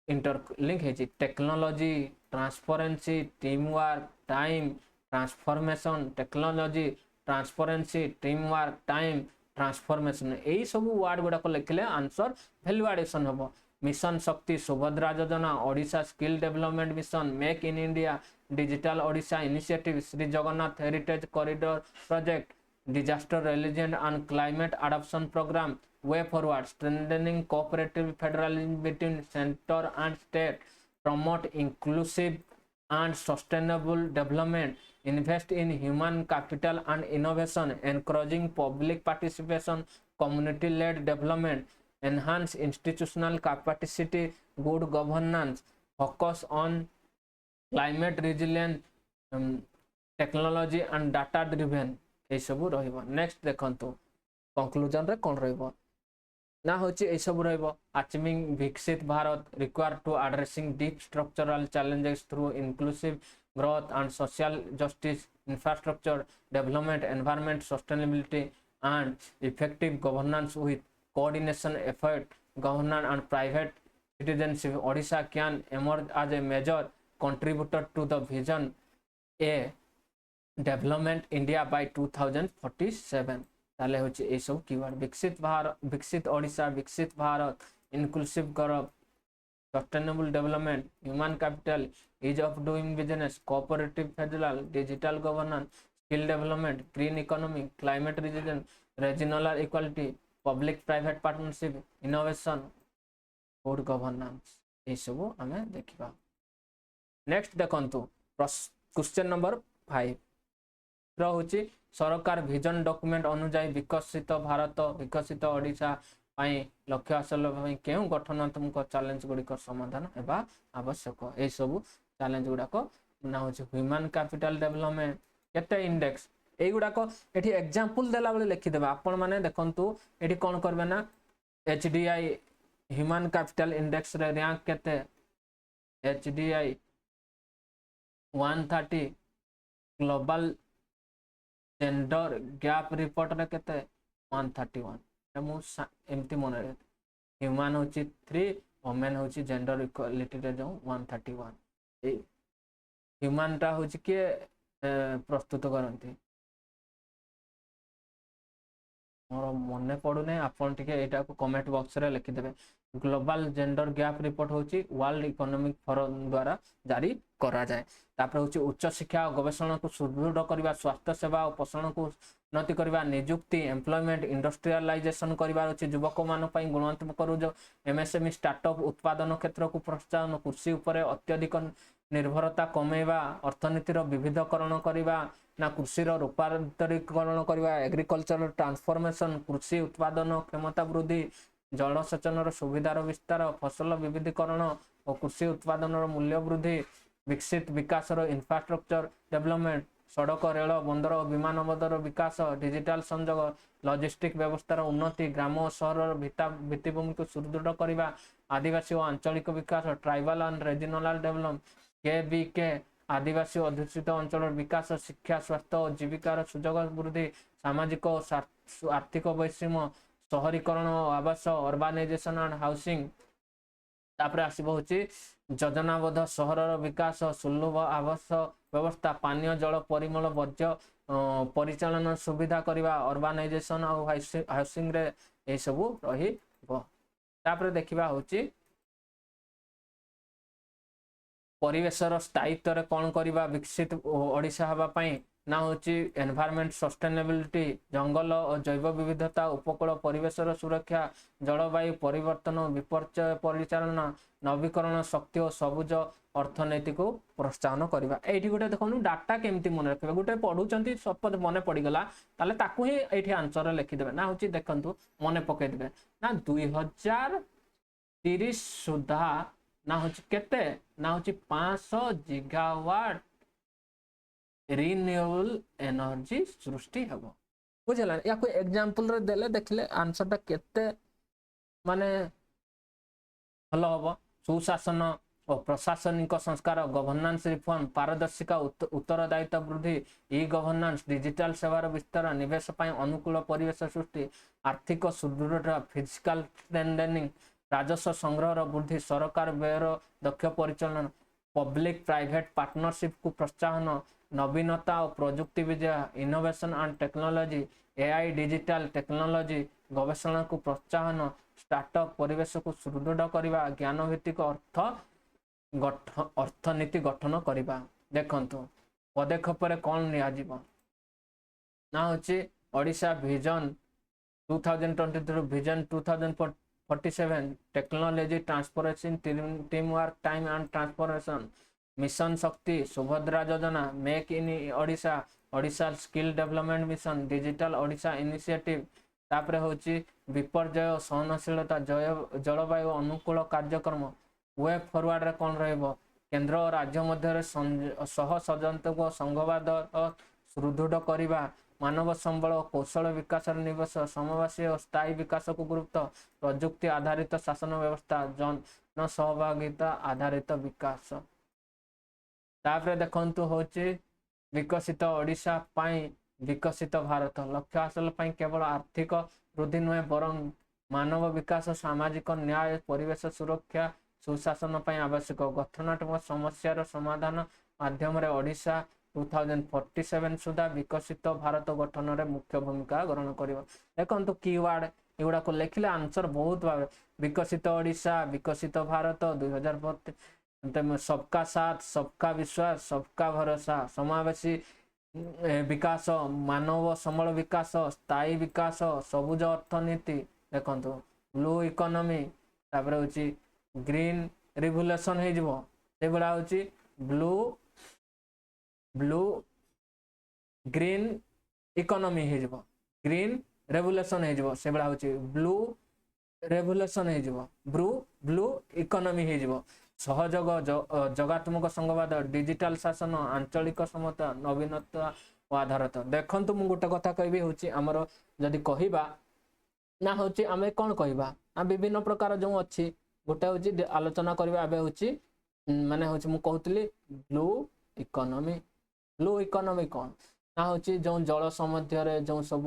इंटरलिंक है technology transparency team work time transformation technology transparency team work time transformation यही सब वर्ड गुड़ाक लिखिले आंसर वैल्यू एडिशन हम mission Shakti Subhadra Yojana Odisha skill development mission make in India digital Odisha initiative Shri Jagannath heritage corridor project disaster resilient and climate adoption program way forward strengthening cooperative federalism between center and state promote inclusive and sustainable development invest in human capital and innovation encouraging public participation community led development enhance institutional capacity good governance focus on climate resilient technology and data driven ए सब रहिबो next देखंतु conclusion रे कोन रहिबो ना होची ए सब रहिबो achieving Viksit Bharat require to addressing deep structural challenges through inclusive growth and social justice infrastructure development environment sustainability and effective governance with coordination effort government and private citizenship Odisha can emerge as a major contributor to the vision a development India by 2047 ताले होची ए सब keyword Viksit Odisha Viksit Bharat inclusive growth sustainable development human capital ease of doing business cooperative federal digital governance skill development green economy climate resilience regional equality public private partnership innovation good governance ए सब हमें देखिबा next देखंतु question number 5 रहुची सरकार vision document अनुसार विकसित भारत विकसित ओडिशा पाई लक्ष्य हासिल पाई केउ गठनात्मक चैलेंज गुड़िक समाधान हेबा आवश्यक ए सब चैलेंज गुड़ाक ना होची ह्यूमन कैपिटल डेवलपमेंट केते इंडेक्स ए गुड़ाक एठी एग्जांपल देला बेले लिखि देबा आपण माने देखंतु एठी कोन करबे ना एचडीआई ह्यूमन कैपिटल इंडेक्स रे रैंक केते HDI 130 global gender gap report रे केते 131 मु एमती मन रे ह्यूमन होची 3 वुमेन होची जेंडर इक्वालिटी रे जो 131 ए ह्यूमन टा होची के प्रस्तुत करंती मोर मने पडु नै आपण टिके एटा को कमेंट बॉक्स रे लिखि देबे ग्लोबल जेंडर गैप रिपोर्ट होची वर्ल्ड इकोनॉमिक फोरम द्वारा जारी करा जाए तापर होची उच्च शिक्षा और गवेषणा को सुदृढ़ करबा स्वास्थ्य सेवा और पोषण को उन्नति करबा नियुक्ति एम्प्लॉयमेंट इंडस्ट्रियलाइजेशन करबा होची युवक मान पई गुणात्मक करू जो एमएसएमई स्टार्टअप उत्पादन क्षेत्र को प्रोत्साहन कृषि ऊपर अत्यधिक निर्भरता कमेवा अर्थनीति रो विविधकरण करबा ना कृषि रो रूपांतरीकरण करबा एग्रीकल्चर ट्रांसफॉर्मेशन कृषि उत्पादन क्षमता वृद्धि जलसेचन सुविधार विस्तार फसल विविधीकरण और कृषि उत्पादन मूल्य वृद्धि विकसित विकास इंफ्रास्ट्रक्चर डेवलपमेंट सड़क रेल बंदर और विमान बंदर विकास डिजिटल संजोग लॉजिस्टिक व्यवस्थार उन्नति ग्राम और सहर भित्तिभूमि को सुदृढ़ करने आदिवासी और आंचलिक विकास ट्राइबल एंड रीजनल डेवलपमेंट के आदिवासी अध्युषित अंचल विकास शिक्षा स्वास्थ्य और जीविकार सुजोग वृद्धि सामाजिक और आर्थिक वैषम्य शहरीकरण आवास अर्बानाइजेशन एंड हाउसिंग तापर आसीबो होची योजनाबद्ध सहर विकास सुलभ आवास व्यवस्था पानीय जल परिमल वर्ज्य परिचालन सुविधा करबा अर्बानाइजेशन और हाउसिंग रे ए सब रहिबो तापर देखिबा होची परिवेशर स्थायित्व रे कोन करबा विकसित ओडिशा हबा पई ना होची एनवायरनमेंट सस्टेनेबिलिटी जंगल और जैव विविधता उपकूल परिवेशर सुरक्षा जलवायु परिवर्तन विपर्यय परिचालन नवीकरण शक्ति और सबुज अर्थनीति को प्रोत्साहन करबा एठी गोटे देखनु डाटा केमती मन रखबा गोटे पढुचंती सपद मने पड़ी गला ताले ताकू ही एठी आंसर लिखि देबे ना होची देखंतु मने पके देबे ना 2030 सुधा ना होची केते ना होची 500 गीगावाट रिन्यूएबल एनर्जी सृष्टि हबो बुझला या कोई एग्जांपल रे देले देखले आंसर ता केते माने हलो हबो सुशासन और प्रशासनिक संस्कार गवर्नेंस रिफॉर्म पारदर्शिता उत्तरदायित्व वृद्धि ई गवर्नेंस डिजिटल सेवार विस्तार निवेश अनुकूल परिवेश सृष्टि आर्थिक सुदृढ़ फिजिकल स्ट्रेंथनिंग राजस्व संग्रह वृद्धि सरकार व्ययर दक्ष परिचालन पब्लिक प्राइवेट पार्टनरशिप को प्रोत्साहन नवीनता और प्रजुक्ति विद्या innovation and technology AI digital technology गवेषणा को प्रोत्साहन स्टार्टअप परिवेश को सुदृढ़ करने ज्ञान भित्तिक अर्थनीति गठन करने देखंतु पदक्षेप कौन नियाजिबो ना होची Odisha vision 2023 vision 2047 technology transformation team work time and transformation mission Shakti Subhadra योजना make in Odisha Odisha skill development mission digital Odisha initiative तापरे होची विपर्यय सहनशीलता जलवायु अनुकूल कार्यक्रम वेब फॉरवर्ड रे कौन रहइबो केंद्र और राज्य मध्य सह सजंतक संघवाद सुदृढ़ करने मानव संबल कौशल विकास निवेश समवासी और स्थायी विकास को गुरुत्व प्रजुक्ति आधारित शासन व्यवस्था जन सहभागिता आधारित विकास तापरे देखंतु होची विकसित ओडिशा पाई विकसित भारत लक्ष्य हासिल पाई केवल आर्थिक वृद्धि नुहे बरं मानव विकास सामाजिक न्याय परिवेश सुरक्षा सुशासन पाई आवश्यक गठनात्मक समस्यार समाधान माध्यम ओडिशा 2047 सुधा विकसित भारत गठन रे मुख्य भूमिका ग्रहण करिवो देखंतु कीवर्ड एगुडा को लेखिले आंसर बहुत भाव विकसित ओडिशा विकसित भारत 2032 सबका साथ सबका विश्वास सबका भरोसा समावेशी विकास मानव संबल विकास स्थायी विकास सबुज अर्थनीति देखंतु ब्लू इकोनॉमी तापर होची ग्रीन रिवोल्यूशन हे जिवो से बडा होची ब्लू ग्रीन इकोनॉमी हे जिवो ग्रीन रेवोल्यूशन हे जिवो से बडा होची ब्लू रेवोल्यूशन हे जिवो ब्लू इकोनॉमी हे जिवो सहयोग जगात्मक संघवाद डिजिटल शासन आंचलिक समता नवीनता आधारित देखंतु मु गोटे कथा कहबी होची हमर जदी कहिबा ना होची आमे कोन कहिबा आ विभिन्न प्रकार जो अछि गोटे होची आलोचना करबा आबे होची माने होची मु कहतली ब्लू इकोनॉमी कोन ना होची जो जल समध्य रे जो सब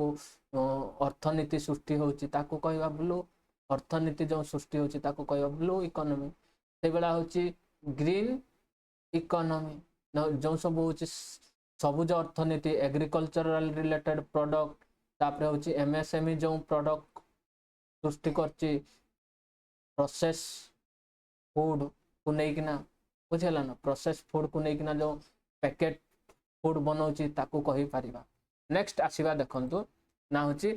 अर्थनीति सृष्टि होची ताको कहिबा ब्लू अर्थनीति जो सृष्टि होची ताको कहिबा ब्लू इकोनॉमी से बेला होची ग्रीन इकोनॉमी जो सब होची सबुज अर्थनीति एग्रीकल्चरल रिलेटेड प्रोडक्ट तापर होची एमएसएमई जो प्रोडक्ट सृष्टि करची प्रोसेस फूड को लेकिना बुझेला ना प्रोसेस फूड को लेकिना जो पैकेट फूड बनाउची ताको कहि परिबा नेक्स्ट आसीबा देखंतु ना होची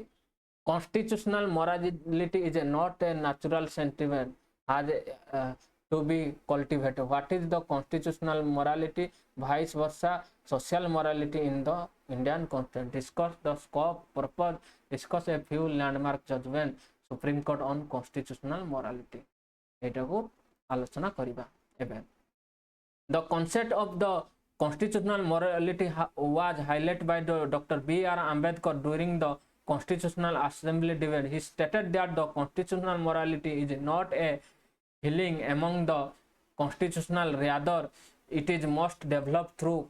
constitutional morality is not a natural sentiment आज to be cultivated what is the constitutional morality vice versa social morality in the Indian context discuss the scope purpose discuss a few landmark judgment Supreme Court on constitutional morality eta ko आलोचना करिबा एबे the concept of the constitutional morality was highlighted by the Dr. B.R. Ambedkar during the Constitutional Assembly debate. He stated that the constitutional morality is not a healing among the constitutional, rather it is most developed through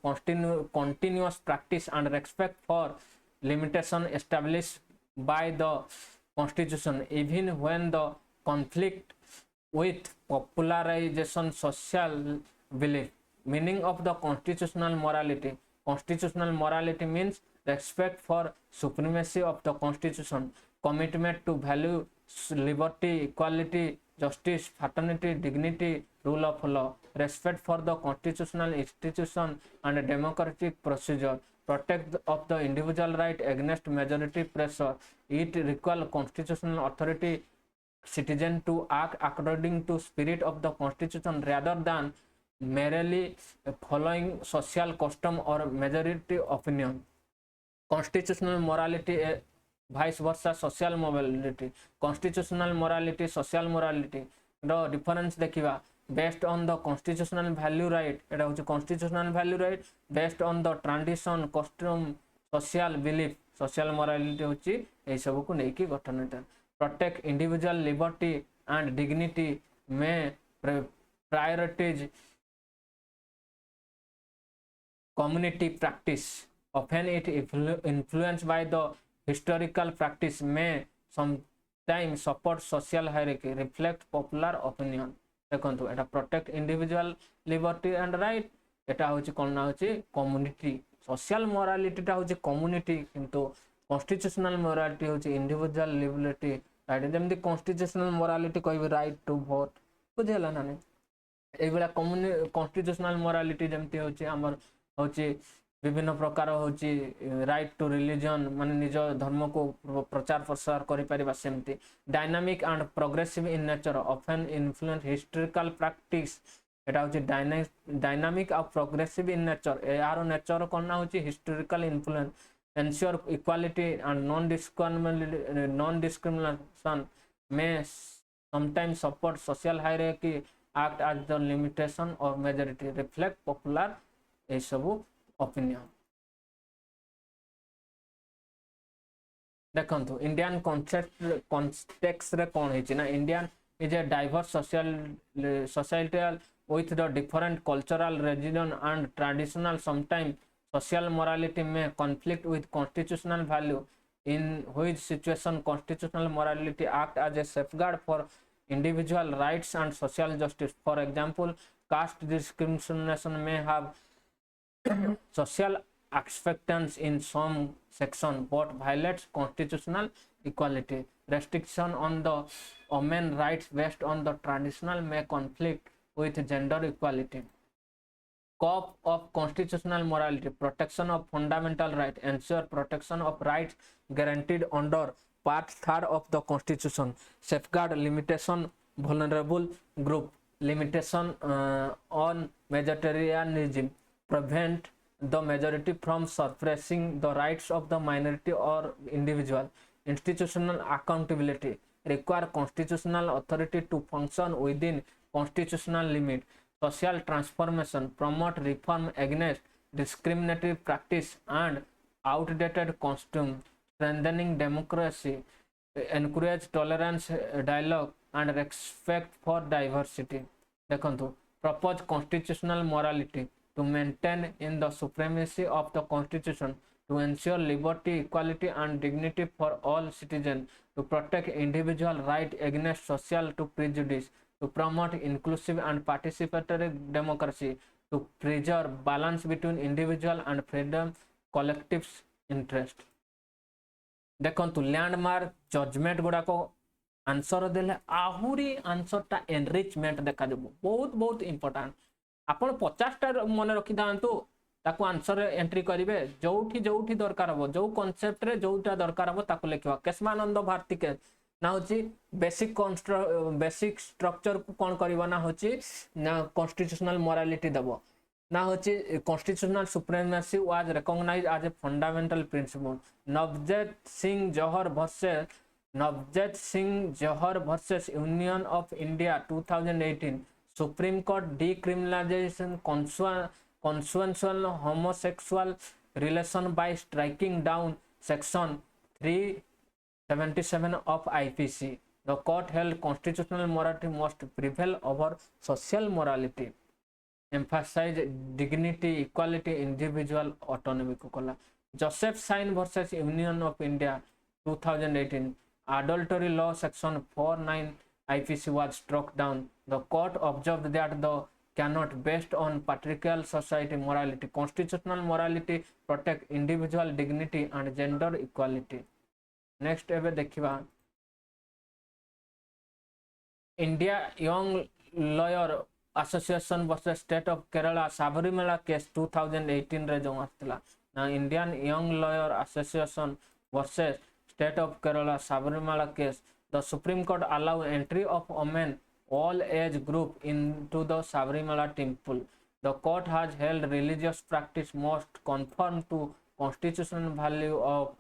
continuous practice and respect for limitation established by the constitution even when the conflict with popularization social belief. Meaning of the constitutional morality means respect for supremacy of the constitution, commitment to value liberty, equality, justice, fraternity, dignity, rule of law, respect for the constitutional institution and democratic procedure, protect of the individual right against majority pressure. It requires constitutional authority citizen to act according to spirit of the constitution rather than merely following social custom or majority opinion. Constitutional morality vice versa social morality. Constitutional morality social morality the difference देखिबा based on the constitutional value right एटा होची constitutional value right based on the tradition custom social belief social morality होची ए सब को नेकी गठन protect individual liberty and dignity may priorities community practice. Often it influenced by the historical practice may sometimes support social hierarchy, reflect popular opinion. देखो एटा protect individual liberty and right एटा होची कोन ना होची community social morality टा होची community किंतु constitutional morality होची individual liberty right जेमति constitutional morality कहबे राइट टू वोट बुझेला ना नै एबेला कॉन्स्टिट्यूशनल मोरालिटी जेमति होची हमर होची विभिन्न प्रकार होची राइट टू रिलीजन माने निज धर्म को प्रचार प्रसार करि परिबा सेमति dynamic and progressive in nature often influence historical practice एटा होची डायनामिक और प्रोग्रेसिव इन नेचर यार नेचर कोना होची historical influence ensure equality and non discrimination में sometimes support social hierarchy act as the limitation of majority reflect popular ए सबु opinion देखंतु Indian context रे कोन हेछि ना Indian is a diverse societal with the different cultural region and traditional sometimes social morality may conflict with constitutional value in which situation constitutional morality act as a safeguard for individual rights and social justice. For example, caste discrimination may have social acceptance in some section but violates constitutional equality. Restriction on the women's rights based on the traditional may conflict with gender equality. Scope of constitutional morality: protection of fundamental rights, ensure protection of rights guaranteed under Part 3 of the Constitution, safeguard limitation vulnerable group, limitation on majoritarianism, prevent the majority from suppressing the rights of the minority or individual, institutional accountability, require constitutional authority to function within constitutional limit, social transformation, promote reform against discriminatory practice and outdated costume, strengthening democracy, encourage tolerance, dialogue and respect for diversity. देखंतु propose constitutional morality to maintain in the supremacy of the constitution, to ensure liberty, equality and dignity for all citizens, to protect individual right against social to prejudice, to promote inclusive and participatory democracy, to preserve balance between individual and freedom collective interest. देखंतु landmark judgement गुडा को answer देले आहुरी answer टा enrichment देखा जबो बहुत बहुत important आपण 50 टा मन रखि दांतु ताको आंसर एंट्री करिवे जोठी दरकार हो जो कांसेप्ट रे जोटा दरकार हो ताको लिखवा केशवानंद भारती के ना होची बेसिक स्ट्रक्चर को कोन करबा ना होची ना कॉन्स्टिट्यूशनल मोरालिटी दबो ना होची constitutional supremacy was recognised as a fundamental principle. Navjot Singh Johar versus union of India 2018 supreme court decriminalization consensual homosexual relation by striking down section 377 of IPC. The court held constitutional morality must prevail over social morality, emphasize dignity, equality, individual autonomy को कला. Joseph Sain versus Union of India 2018 adultery law section 49 IPC was struck down. The court observed that the cannot based on patriarchal society morality. Constitutional morality protect individual dignity and gender equality. Next एबे देखिबा India Young Lawyer Association versus State of Kerala Sabarimala case 2018 रे जो आस्तिला ना Indian Young Lawyer Association versus State of Kerala Sabarimala case. The Supreme Court allow entry of women all age group into the Sabarimala temple. The court has held religious practice must conform to constitutional value of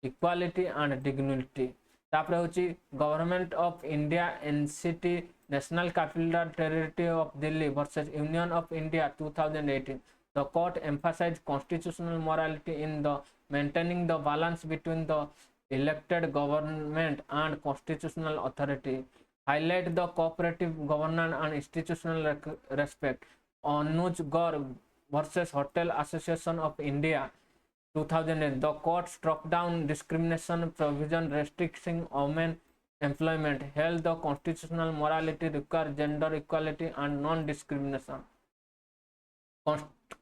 equality and dignity. तापरे होची government of India NCT national capital territory of Delhi versus union of India 2018. The court emphasized constitutional morality in the maintaining the balance between the elected government and constitutional authority. highlight the cooperative governance and institutional respect. Anuj Gaur versus Hotel Association of India 2008, the court struck down discrimination provision restricting women employment, held the constitutional morality require gender equality and non-discrimination.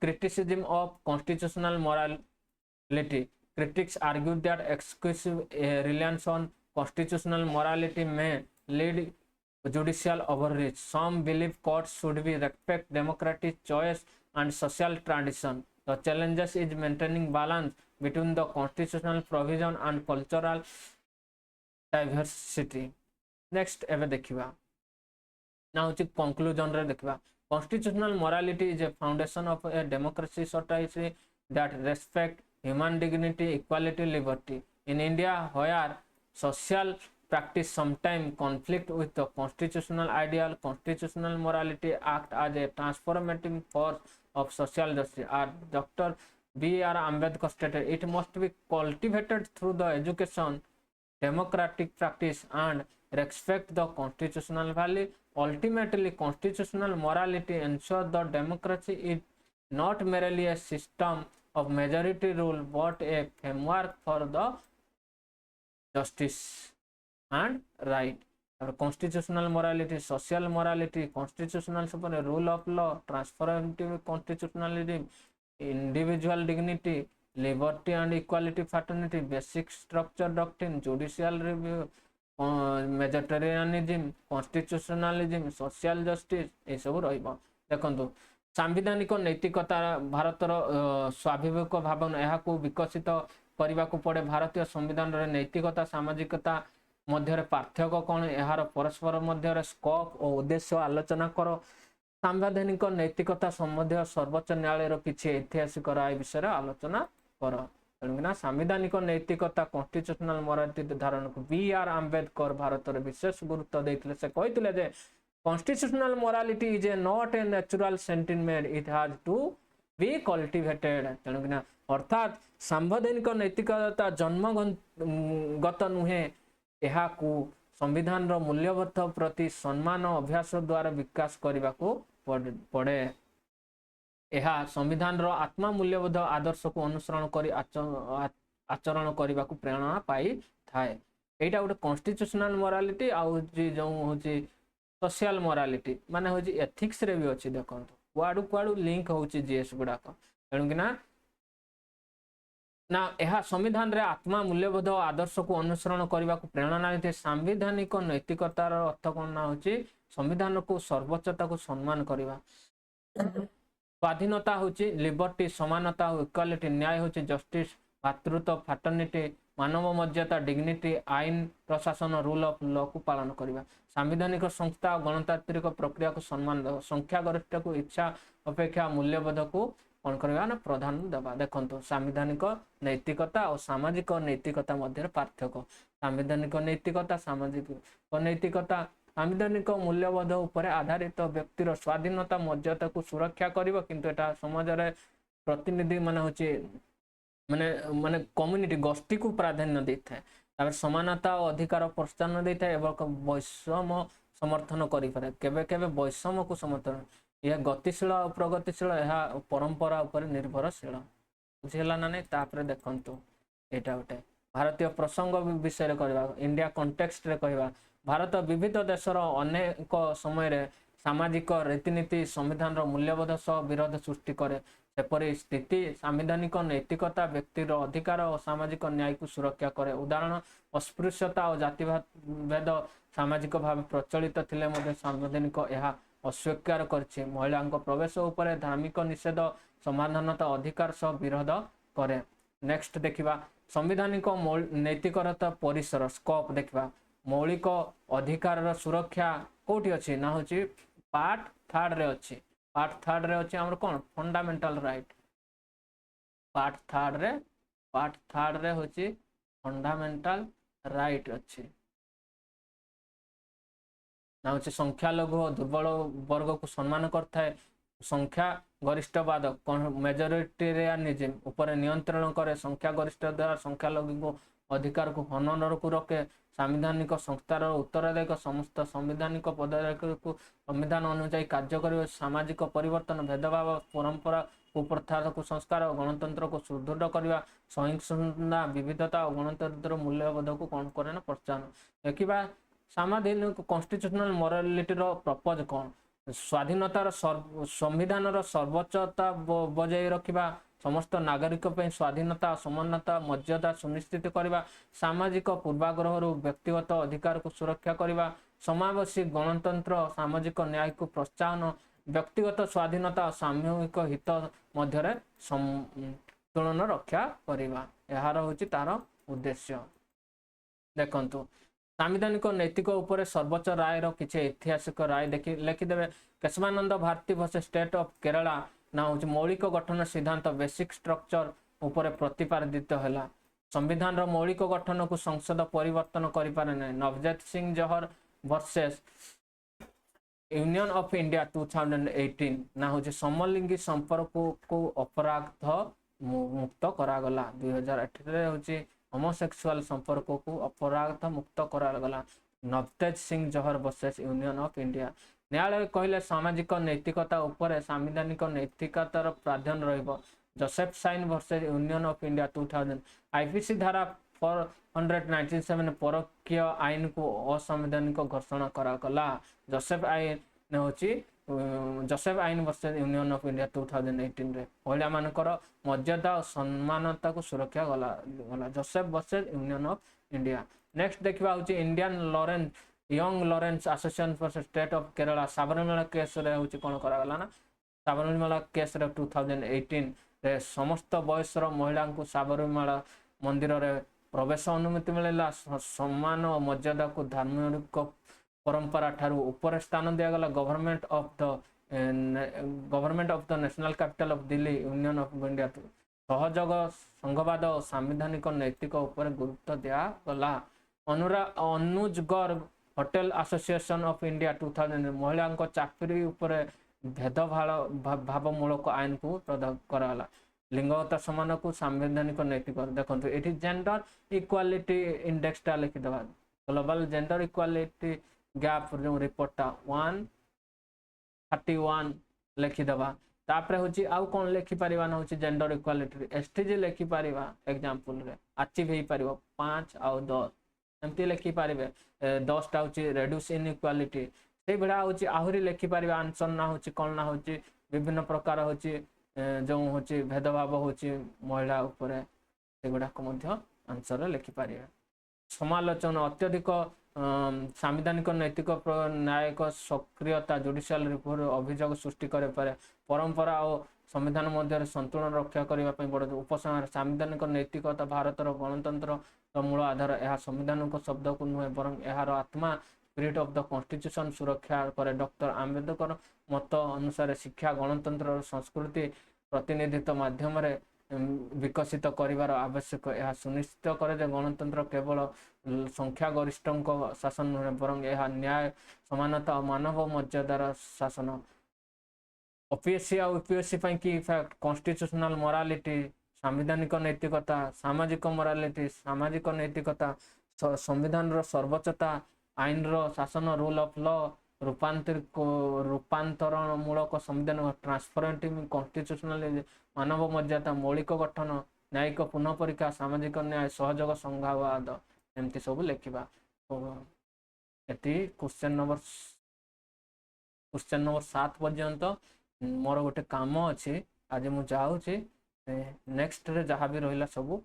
Criticism of constitutional morality. Critics argue that exclusive reliance on constitutional morality may lead judicial overreach. Some believe courts should be respect democratic choice and social tradition. The challenges is maintaining balance between the constitutional provision and cultural diversity. Next एबे देखिबा ना होची conclusion रे देखिबा constitutional morality is a foundation of a democracy society that respect human dignity, equality, liberty. In India, where social practice sometimes conflict with the constitutional ideal, constitutional morality act as a transformative force of social justice. As Dr. B.R. Ambedkar stated, it must be cultivated through the education, democratic practice, and respect the constitutional value. Ultimately, constitutional morality ensures the democracy is not merely a system of majority rule but a framework for the justice and right. Constitutional morality, social morality, constitutional rule of law, transformative constitutionalism, individual dignity, liberty and equality, fraternity, basic structure doctrine, judicial review, majoritarianism, constitutionalism, social justice ये सब रहिबो। देखंतु सांविधानिक नैतिकता भारतर स्वाभाविक भावना यहाकू विकसित करने को पड़े। भारतीय संविधान रे नैतिकता सामाजिकता मध्य पार्थक्य कौन, यार परस्पर मध्य स्कोप और उद्देश्य आलोचना कर। सांविधानिक नैतिकता संबंधी सर्वोच्च न्यायालय किसी ऐतिहासिक राय विषय आलोचना कर। तेणुना सांविधानिक नैतिकता कन्स्टिट्यूशनल मोरालिटी धारण को बी.आर. आंबेडकर भारत में विशेष गुरुत्व देते। से कहते जे constitutional morality is a not a natural sentiment, it has to be cultivated. तेणुना अर्थात सांविधानिक नैतिकता जन्मगत नुहे, यह संविधान मूल्यबोध प्रति सम्मान अभ्यास द्वारा विकास करने को पड़े। यह संविधान आत्मा मूल्यबोध आदर्श को अनुसरण कर आचरण करने को प्रेरणा पाई थाए। यहाँ गोटे कन्स्टिट्यूशनल मोरालिटी आउ जो हूँ सोशल मोरालिटी माने हूँ एथिक्स रे भी अच्छी। देखो कुआड़ू कुआड़ू लिंक हो जीएस गुड़ाक। तेणुकिना ना यह संविधान रे आत्मा मूल्यबोध आदर्श को अनुसरण करने को प्रेरणा देते। सांविधानिक नैतिकतार अर्थ कौन ना हूँ संविधान को सर्वोच्चता को सम्मान करवा। स्वाधीनता हूँ लिबर्टी, समानता इक्वालिटी, न्याय हूँ जस्टिस, भातृत्व फ्राटर्निटी, मानव मर्यादा डिग्निटी, आईन प्रशासन रूल ऑफ लॉ को पालन करवा। सांविधानिक संस्था और गणतांत्रिक प्रक्रिया को सम्मान देव। संख्यागरिष्ठ को इच्छा अपेक्षा मूल्यबोध को कौन करवा ना प्रधान देवा। देखो सांविधानिक नैतिकता और सामाजिक नैतिकता मध्य पार्थक्य। सांविधानिक नैतिकता सामाजिक नैतिकता सांविधानिक मूल्यबोध उपर आधारित व्यक्तिर स्वाधीनता मर्यादा को सुरक्षा करिवो, किंतु एटा समाज रे प्रतिनिधि माने होचे माने माने कम्युनिटी गोष्ठी को प्राधान्य देता है। तापर समानता और अधिकार प्रोत्साहन देता है एवं वैषम्य समर्थन करि पारे। केबे केबे वैषम्य को समर्थन, यह गतिशील और प्रगतिशील, यह परंपरा उपर निर्भरशील। बुझेला ना नहीं? तापर देखंतु एटा गोटे भारतीय प्रसंग विषय रे कहबा, इंडिया कॉन्टेक्स्ट रे कहबा, भारत विविध देशर अनेक समय सामाजिक रीतिनीति संविधान मूल्यबोध सह विरोध सृष्टि करे। सेपरी स्थिति सांविधानिक नैतिकता व्यक्तिर अधिकार और सामाजिक न्याय को सुरक्षा करे। उदाहरण अस्पृश्यता और जातिभेद सामाजिक भाव प्रचलित थिले मध्य सांविधानिक यह अस्वीकार करछि। महिला प्रवेश उपर धार्मिक निषेध समाधानता अधिकार सह विरोध करे। नेक्स्ट देखिबा संविधानिक नैतिकता परिसर स्कोप देखिबा। मौलिक अधिकार सुरक्षा कोठी अछि ना होछि पार्ट 3 रे अछि। पार्ट 3 रे अछि हमर कोन फंडामेंटल राइट। पार्ट 3 रे होछि फंडामेंटल राइट अछि ना होछि संख्या लघु और दुर्बल वर्ग को सम्मान करता है। संख्या गरिष्ठवाद मेजोरिटेरियनिज्म ऊपर नियंत्रण करे। संख्या गरिष्ठ द्वारा संख्या लघु को अधिकार को हनन को रखे सांविधानिक संस्थार उत्तरदायिक समस्त संवैधानिक पदक को संविधान अनुଯାयी कार्य करे सामाजिक परिवर्तन भेदभाव परंपरा कुप्रथा कुसंस्कार गणतंत्र को सुदृढ़ करने सहिष्णुता विविधता और गणतंत्र मूल्यबोध को कौन करे ना प्रोत्साहन देखा सामाजिक कन्स्टिट्यूशनल मोरालिटी प्रपोज कौन स्वाधीनतार संविधान सर्वोच्चता बजाय रखा समस्त नागरिक स्वाधीनता समानता मर्यादा सुनिश्चित करने सामाजिक पूर्वाग्रह व्यक्तिगत अधिकार को सुरक्षा करने समावेशी गणतंत्र सामाजिक न्याय को प्रोत्साहन व्यक्तिगत स्वाधीनता सामूहिक हित मध्य संतुलन रक्षा करवा यार हूँ तार उद्देश्य देखंतु सांविधानिक नैतिक उपर सर्वोच्च राय किसी ऐतिहासिक राय लिखिदेवे Kesavananda Bharati versus state of Kerala ना हूँ मौलिक गठन सिद्धांत बेसिक स्ट्रक्चर उपर प्रतिपादित है संविधान मौलिक गठन को संसद परिवर्तन करें Navjot Singh Johar versus union of India 2018 ना हूँ समलिंगी संपर्क को अपराध मुक्त करागला 2018 हूँ होमोसेक्सुअल संपर्क को अपराध मुक्त करागला Navjot Singh Johar versus union of India न्यायालय कहले सामाजिक नैतिकता उपर सांविधानिक नैतिकतार प्राधान्य रहिबो Joseph Shine versus union of India 2000 IPC धारा 497 परकीय आईन को असंवैधानिक घोषणा करागला जोसेफ आईन वर्सेस यूनियन ऑफ इंडिया 2018 रे महिला मानकर मर्यादा और सम्मानता को सुरक्षा गला Joseph versus union of India next देखा हूँ Indian Lawrence young Lawrence association for state of Kerala Sabarimala case रे हूँ कौन करागला ना सबरीमाला केस रे 2018 रे समस्त बयसर महिला को सबरीमाला मंदिर रे प्रवेश अनुमति मिलला सम्मान और मर्यादा को धार्मिक परंपरा ठारू ऊपर स्थान दिगला government of the national capital of Delhi union of India सहयोग संघवाद और सांविधानिक नैतिक उपर गुरुत्व दिगला Anuj Garg hotel association of India 2000 महिला चाकरी उपर भेदभावमूलक आईन को प्रदान कराला लिंगगत समान को सांविधानिक नैतिक देखो ये जेंडर इक्वालिटी इंडेक्स टा लिखिदेवा ग्लोबल जेंडर इक्वालिटी गैप जो रिपोर्टा 131 लिखिदेवा तापर हूँ आउ कौन लिखिपर ना हूँ जेंडर इक्वालिटी एसटीजी लिखिपर एग्जांपल रे अचीव हो पार 5 आउ 10 एमती लिखिपर 10 टा हूँ रेड्यूस इनइक्वालिटी से भाया हूँ आहरी लिखिपर आंसर ना हूँ कौन ना हूँ विभिन्न प्रकार हूँ जो हूँ भेदभाव हूँ महिला उपरे से गुड़ाक आंसर लिखिपर समालोचना अत्यधिक सांविधानिक नैतिक न्यायिक सक्रियता जुडिशियल रिपोर्ट अभियोग सृष्टि करे परंपरा और संविधान मध्य संतुलन रक्षा करने बड़ उपसंहार सांविधानिक नैतिकता भारतर गणतंत्र मूल आधार यह संविधान शब्द को नुहे बर यार आत्मा स्पिरिट ऑफ द कॉन्स्टिट्यूशन सुरक्षा करे डॉक्टर आंबेडकर मत अनुसार शिक्षा गणतंत्र संस्कृति प्रतिनिधित्व माध्यम विकसित करिवार आवश्यक यह सुनिश्चित करे जे गणतंत्र केवल संख्या गरिष्ठ शासन नुहे बर यह न्याय समानता और मानव मर्यादार शासन ओपीएससी और यूपीएससी कि कॉन्स्टिट्यूशनल मोरालिटी सांविधानिक नैतिकता सामाजिक मोरालिटी सामाजिक नैतिकता संविधान सर्वोच्चता आईन शासन रूल ऑफ लॉ रूपांतरण मूलक संविधान ट्रांसपरेंट कॉन्स्टिट्यूशनल मानव मर्यादा मौलिक गठन न्यायिक पुनः परीक्षा सामाजिक न्याय सहयोग संघवाद एमती सब लिखा क्वेश्चन नंबर 7 पर्यंत मोर गोटे काम अच्छी आज मुझे नेक्स्ट रे जहाँ भी रहा सब